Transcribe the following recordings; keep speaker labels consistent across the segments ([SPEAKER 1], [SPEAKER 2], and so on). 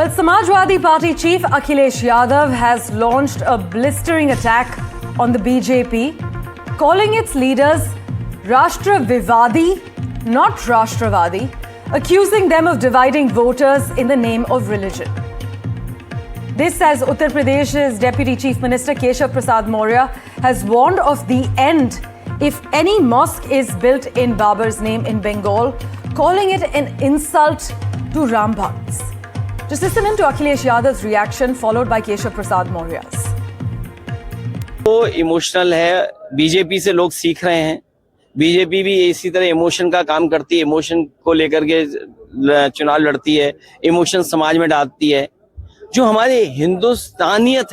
[SPEAKER 1] Well, Samajwadi Party chief Akhilesh Yadav has launched a blistering attack on the BJP, calling its leaders Rashtra Vivadi, not Rashtravadi, accusing them of dividing voters in the name of religion. This as Uttar Pradesh's Deputy Chief Minister Keshav Prasad Maurya has warned of the end if any mosque is built in Babar's name in Bengal, calling it an insult to Ram Bhakts. Just listen in to Akhilesh Yadav's reaction, followed by Keshav Prasad Maurya's.
[SPEAKER 2] वो emotional है, BJP से लोग सीख रहे हैं। BJP भी इसी तरह इमोशन का काम करती है, इमोशन को लेकर के चुनाव लड़ती है, इमोशन समाज में डालती है। जो हमारी हिंदुस्तानियत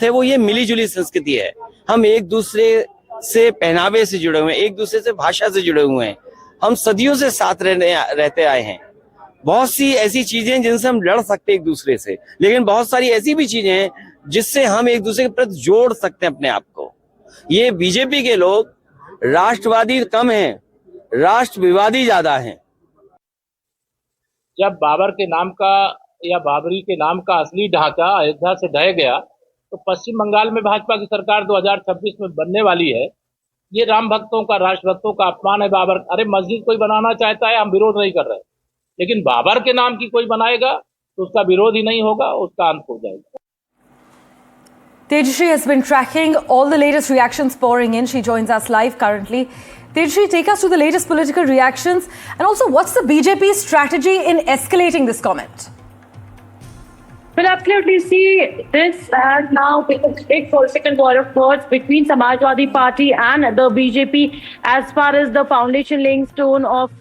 [SPEAKER 2] है वो ये मिली जुली संस्कृति है। हम एक दूसरे से पहनावे से जुड़े हुए हैं, एक दूसरे से भाषा से जुड़े हुए हैं। हम सदियों से साथ रहते आए हैं। बहुत सी ऐसी चीजें हैं जिनसे हम लड़ सकते हैं एक दूसरे से, लेकिन बहुत सारी ऐसी भी चीजें हैं जिससे हम एक दूसरे के प्रति जोड़ सकते हैं अपने आप को। ये बीजेपी के लोग राष्ट्रवादी कम हैं, राष्ट्र विवादी ज्यादा हैं।
[SPEAKER 3] जब बाबर के नाम का या बाबरी के नाम का असली ढांचा अयोध्या से ढह गया, तो पश्चिम बंगाल में भाजपा की सरकार 2026 में बनने वाली है। ये राम भक्तों का, राष्ट्र भक्तों का अपमान है। बाबर, अरे मस्जिद कोई बनाना चाहता है, हम विरोध नहीं कर रहे, लेकिन बाबर के नाम की कोई बनाएगा तो उसका विरोध ही नहीं होगा, उसका अंत हो जाएगा।
[SPEAKER 1] Tejashree has been tracking all the latest reactions pouring in. She joins us live currently. Tejashree, take us to the latest political reactions, and also what's the BJP's strategy in escalating this comment?
[SPEAKER 4] Well, absolutely. See, this has now been a big political war of words between Samajwadi Party and the BJP as far as the foundation laying stone of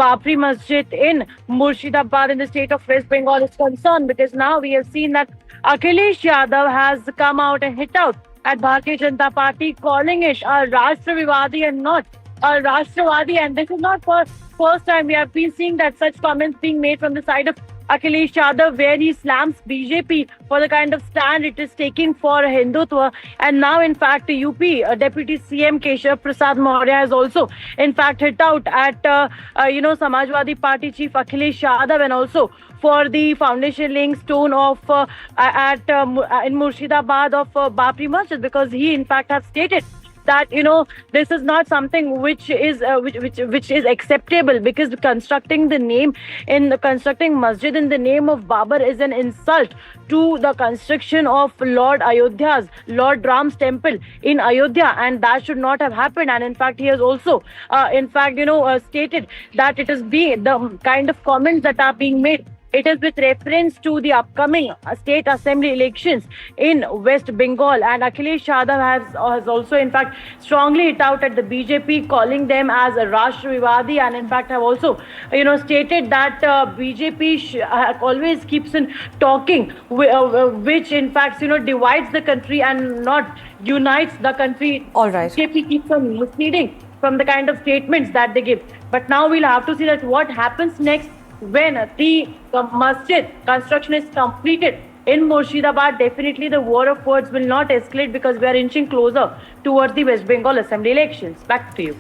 [SPEAKER 4] Babri Masjid in Murshidabad in the state of West Bengal is concerned, because now we have seen that Akhilesh Yadav has come out and hit out at Bharatiya Janata Party, calling it a Rashtra Vivadi and not a Rashtravadi. And this is not for first time. We have been seeing that such comments being made from the side of Akhilesh Yadav, where he slams BJP for the kind of stand it is taking for Hindutva. And now, in fact, UP Deputy CM Keshav Prasad Maurya has also, in fact, hit out at, Samajwadi Party Chief Akhilesh Yadav, and also for the foundation laying stone of in Murshidabad of Babri Masjid, because he, in fact, has stated that this is not something which is acceptable, because constructing masjid in the name of Babar is an insult to the construction of Lord Ram's temple in Ayodhya, and that should not have happened. And in fact, he has also stated that it is the kind of comments that are being made, it is with reference to the upcoming state assembly elections in West Bengal. And Akhilesh Yadav has also, in fact, strongly hit out at the BJP, calling them as a Rashtra Vivadi, and in fact have also, stated that BJP always keeps on talking, which in fact, divides the country and not unites the country.
[SPEAKER 1] All right.
[SPEAKER 4] BJP keeps on misleading from the kind of statements that they give. But now we'll have to see that what happens next when the masjid construction is completed in Murshidabad. Definitely the war of words will not escalate, because we are inching closer towards the West Bengal assembly elections. Back to you.